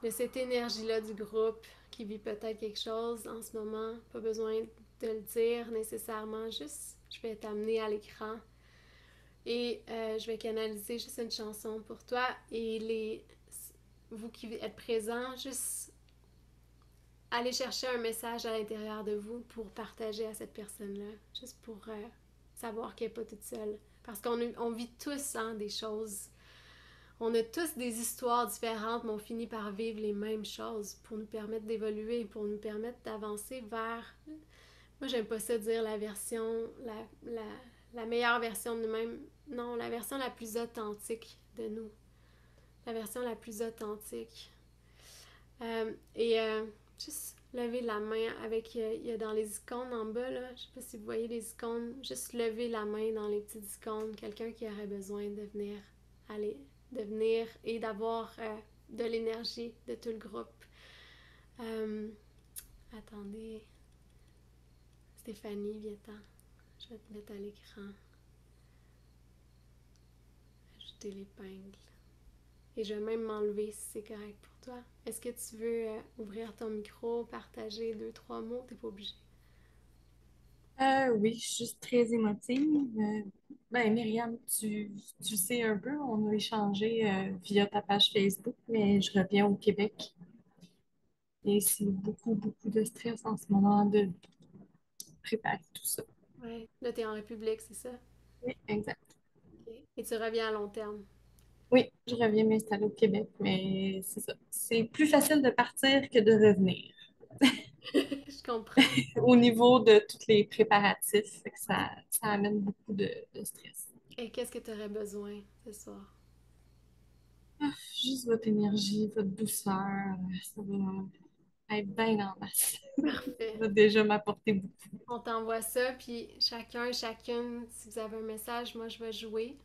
cette énergie-là du groupe, qui vit peut-être quelque chose en ce moment, pas besoin de le dire nécessairement, juste je vais t'amener à l'écran et je vais canaliser juste une chanson pour toi et vous qui êtes présents, juste allez chercher un message à l'intérieur de vous pour partager à cette personne-là, juste pour savoir qu'elle n'est pas toute seule. Parce qu'on vit tous des choses. On a tous des histoires différentes, mais on finit par vivre les mêmes choses pour nous permettre d'évoluer, pour nous permettre d'avancer vers... Moi, j'aime pas ça dire la version, la meilleure version de nous-mêmes. Non, la version la plus authentique de nous. La version la plus authentique. Juste lever la main avec... Il y a dans les icônes en bas, là, je sais pas si vous voyez les icônes, juste lever la main dans les petites icônes. Quelqu'un qui aurait besoin de venir et d'avoir de l'énergie de tout le groupe. Attendez. Stéphanie, viens-t'en. Je vais te mettre à l'écran. Ajouter l'épingle. Et je vais même m'enlever si c'est correct pour toi. Est-ce que tu veux ouvrir ton micro, partager 2-3 mots? T'es pas obligé. Oui, je suis juste très émotive. Myriam, tu sais un peu, on a échangé via ta page Facebook, mais je reviens au Québec. Et c'est beaucoup, beaucoup de stress en ce moment de préparer tout ça. Ouais. Là, t'es en République, c'est ça? Oui, exact. Ok. Et tu reviens à long terme. Oui, je reviens m'installer au Québec, mais c'est ça. C'est plus facile de partir que de revenir Je comprends. au niveau de tous les préparatifs. Fait que ça amène beaucoup de stress. Et qu'est-ce que tu aurais besoin ce soir? Juste votre énergie, votre douceur, ça va être bien en masse. Ça Parfait. va déjà m'apporter beaucoup. On t'envoie ça, puis chacun, chacune, si vous avez un message, moi je vais jouer.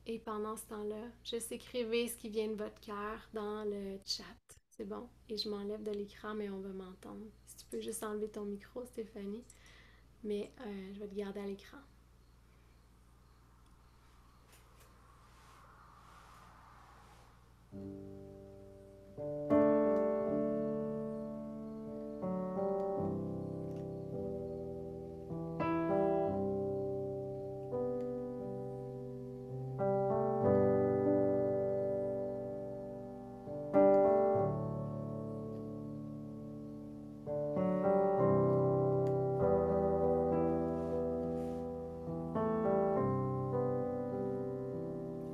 Et pendant ce temps-là, juste écrivez ce qui vient de votre cœur dans le chat. C'est bon? Et je m'enlève de l'écran, mais on va m'entendre. Si tu peux juste enlever ton micro, Stéphanie. Mais je vais te garder à l'écran.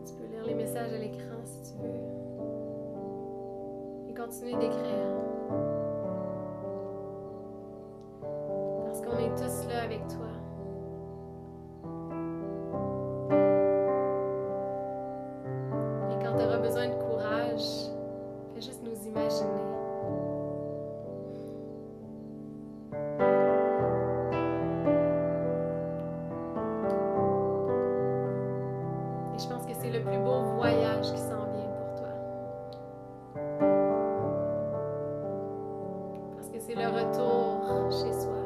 Tu peux lire les messages à l'écran si tu veux. Et continuer d'écrire. Parce qu'on est tous là avec toi. Et quand tu auras besoin de courage, fais juste nous imaginer. Et je pense que c'est le plus beau voyage qui s'en vient pour toi. Parce que c'est le retour chez soi.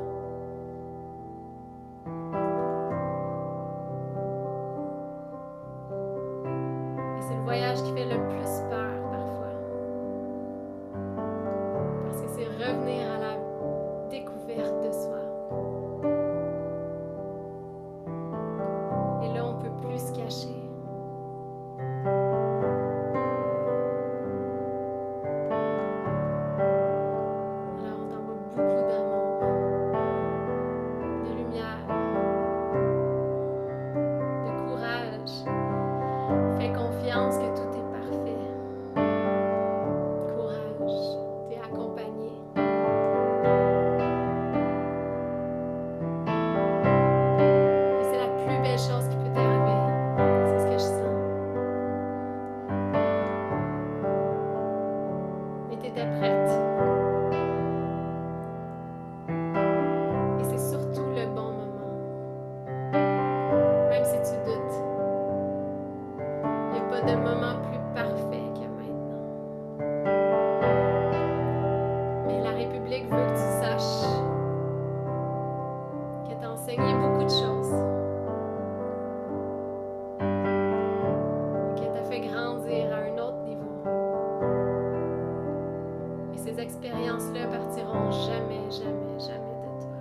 Et c'est le voyage qui fait le plus peur parfois. Parce que c'est revenir à la découverte de soi. Et là, on peut plus se cacher. Alors, on t'envoie beaucoup d'amour, de lumière, de courage. Fais confiance que tout est parfait. Courage, t'es accompagné. Et c'est la plus belle chose qui peut t'arriver. C'est ce que je sens. Mais t'étais prête. Et c'est surtout le bon moment. Même si tu doutes, il n'y a pas de moment plus parfait que maintenant. Mais la République veut que tu saches que tu as enseigné beaucoup de choses, que tu as fait grandir à un autre niveau. Et ces expériences-là partiront jamais, jamais, jamais de toi.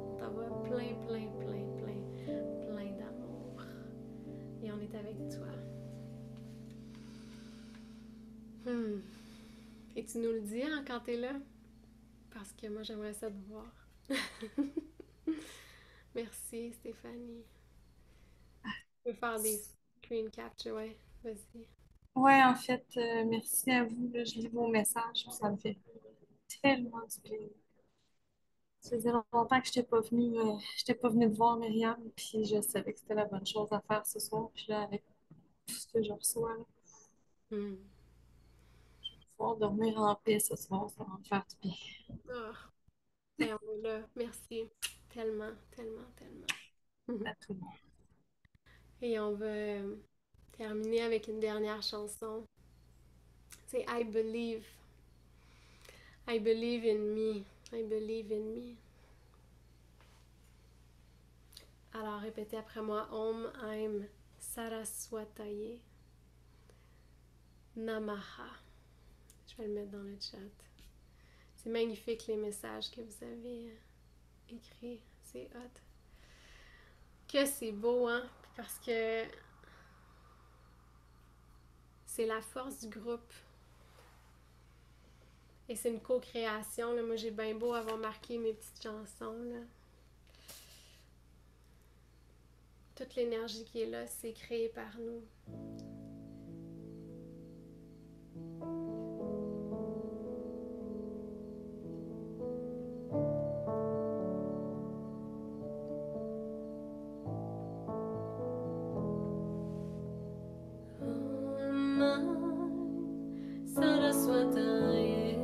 On t'envoie plein, plein, plein, plein, plein d'amour. Et on est avec toi. Et tu nous le dis hein, quand t'es là? Parce que moi, j'aimerais ça te voir. Merci, Stéphanie. Je peux faire des screen capture, ouais. Vas-y. Ouais, en fait, merci à vous. Là, je lis vos messages, ça me fait tellement du bien. Ça faisait longtemps que j'étais pas venue te voir, Myriam, puis je savais que c'était la bonne chose à faire ce soir. Puis là, avec tout ce que je reçois, là, Hmm. pouvoir dormir en paix ce soir, ça va me faire du bien. Ah, et on est là. Merci. Tellement, tellement, tellement. À tout le monde. Et on va terminer avec une dernière chanson. C'est I Believe. I believe in me. I believe in me. Alors répétez après moi. Om Aim Saraswataye Namaha. Je vais le mettre dans le chat. C'est magnifique les messages que vous avez écrits. C'est hot. Que c'est beau, hein? Parce que c'est la force du groupe. Et c'est une co-création. Là. Moi, j'ai bien beau avoir marqué mes petites chansons. Là. Toute l'énergie qui est là, c'est créé par nous. Saraswataye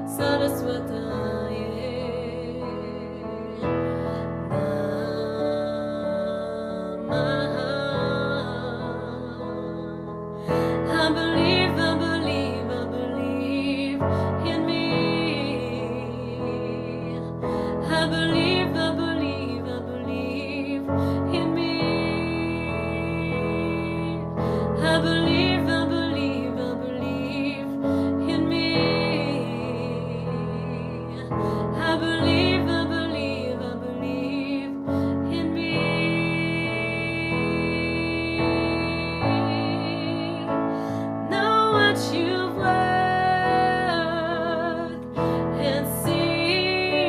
Jaya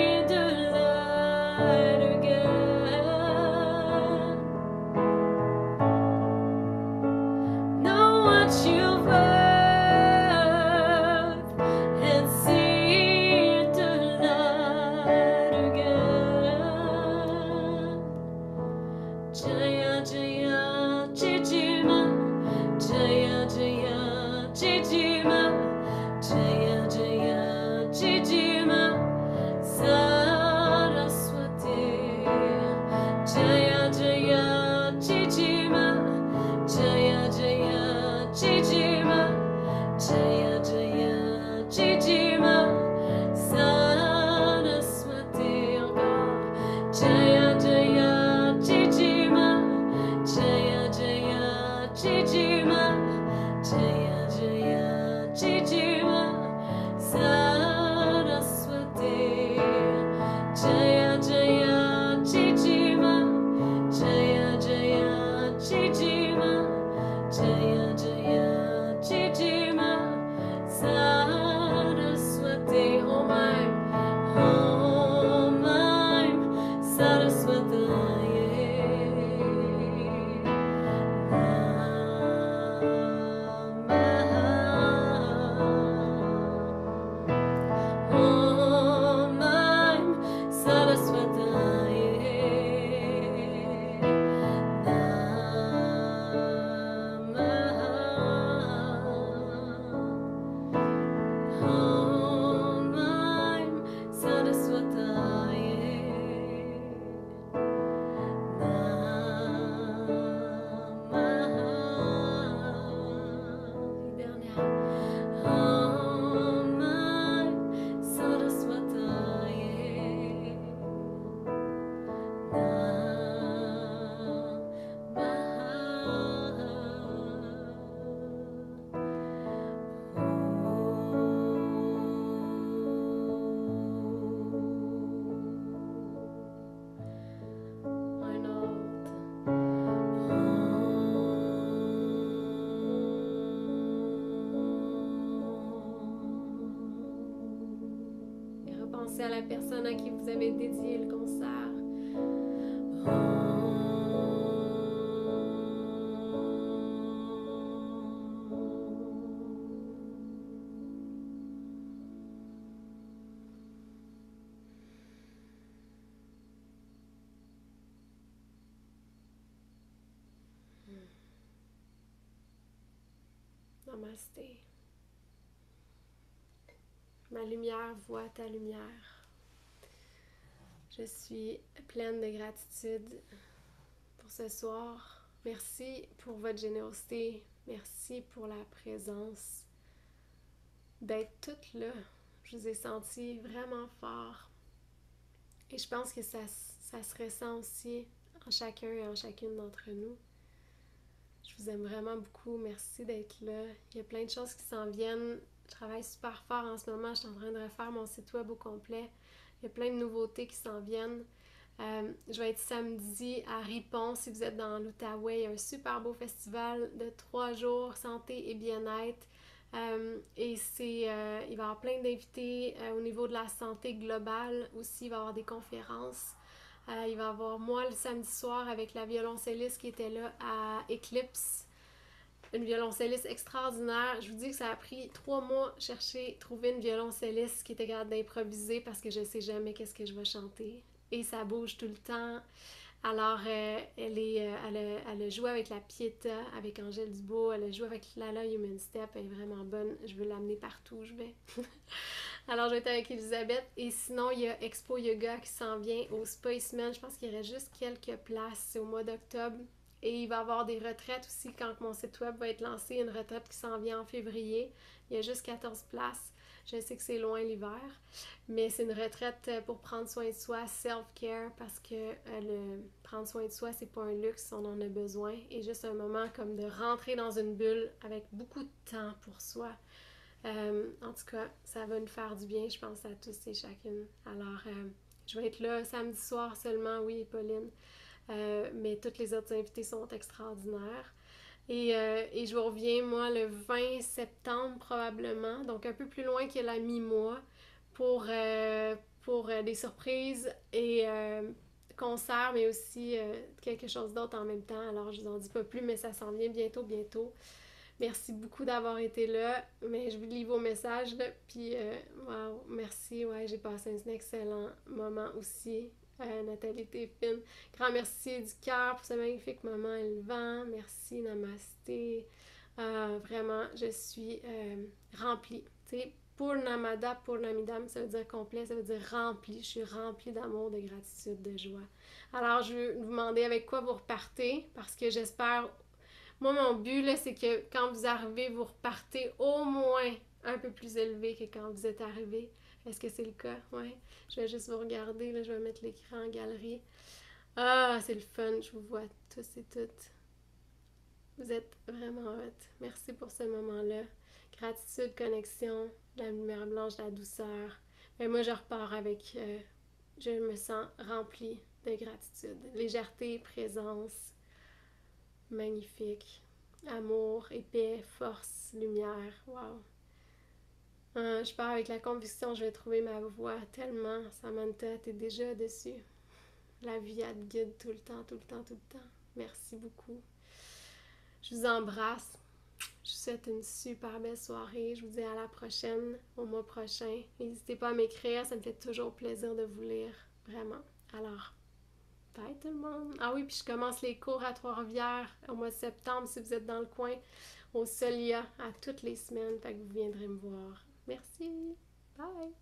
Jaya Jijima Saraswati Pensez à la personne à qui vous avez dédié le concert. Namasté. Ma lumière voit ta lumière. Je suis pleine de gratitude pour ce soir. Merci pour votre générosité. Merci pour la présence. D'être toutes là. Je vous ai senti vraiment fort. Et je pense que ça se ressent aussi en chacun et en chacune d'entre nous. Je vous aime vraiment beaucoup. Merci d'être là. Il y a plein de choses qui s'en viennent. Je travaille super fort en ce moment. Je suis en train de refaire mon site web au complet. Il y a plein de nouveautés qui s'en viennent. Je vais être samedi à Ripon. Si vous êtes dans l'Outaouais, il y a un super beau festival de 3 jours, santé et bien-être. Et il va y avoir plein d'invités au niveau de la santé globale aussi. Il va y avoir des conférences. Il va y avoir moi le samedi soir avec la violoncelliste qui était là à Eclipse. Une violoncelliste extraordinaire. Je vous dis que ça a pris 3 mois trouver une violoncelliste qui était capable d'improviser parce que je sais jamais qu'est-ce que je vais chanter. Et ça bouge tout le temps. Alors, elle a joué avec la Pieta, avec Angèle Dubois, elle a joué avec Lala Human Step, elle est vraiment bonne. Je veux l'amener partout où je vais. Alors, je vais être avec Elisabeth. Et sinon, il y a Expo Yoga qui s'en vient au Spaceman. Je pense qu'il reste juste quelques places. C'est au mois d'octobre. Et il va y avoir des retraites aussi quand mon site web va être lancé. Une retraite qui s'en vient en février. Il y a juste 14 places. Je sais que c'est loin l'hiver, mais c'est une retraite pour prendre soin de soi, self-care, parce que prendre soin de soi, c'est pas un luxe, on en a besoin. Et juste un moment comme de rentrer dans une bulle avec beaucoup de temps pour soi. En tout cas, ça va nous faire du bien, je pense, à tous et chacune. Alors, je vais être là samedi soir seulement, oui, Pauline. Mais toutes les autres invités sont extraordinaires. Et je vous reviens, moi, le 20 septembre probablement, donc un peu plus loin que la mi-mois, pour des surprises et concerts, mais aussi quelque chose d'autre en même temps. Alors, je vous en dis pas plus, mais ça s'en vient bientôt, bientôt. Merci beaucoup d'avoir été là, mais je vous lis vos messages, là, puis wow, merci, ouais, j'ai passé un excellent moment aussi. Nathalie, t'es fine. Grand merci du cœur pour ce magnifique moment élevant. Merci, namasté. Vraiment, je suis remplie. Tu sais, Purnamada, Purnamidam, ça veut dire complet, ça veut dire rempli. Je suis remplie d'amour, de gratitude, de joie. Alors, je veux vous demander avec quoi vous repartez, parce que j'espère... Moi, mon but, là, c'est que quand vous arrivez, vous repartez au moins un peu plus élevé que quand vous êtes arrivé. Est-ce que c'est le cas? Ouais. Je vais juste vous regarder, là, je vais mettre l'écran en galerie. Ah, c'est le fun, je vous vois tous et toutes. Vous êtes vraiment hot. Merci pour ce moment-là. Gratitude, connexion, la lumière blanche, la douceur. Mais moi, je repars avec... je me sens remplie de gratitude. Légèreté, présence, magnifique. Amour, épais, force, lumière. Wow. Je pars avec la conviction que je vais trouver ma voie tellement. Samantha, t'es déjà dessus. La vie, elle te guide tout le temps, tout le temps, tout le temps. Merci beaucoup. Je vous embrasse. Je vous souhaite une super belle soirée. Je vous dis à la prochaine, au mois prochain. N'hésitez pas à m'écrire, ça me fait toujours plaisir de vous lire. Vraiment. Alors, bye tout le monde. Ah oui, puis je commence les cours à Trois-Rivières au mois de septembre si vous êtes dans le coin, au Solia, à toutes les semaines. Fait que vous viendrez me voir. Merci. Bye.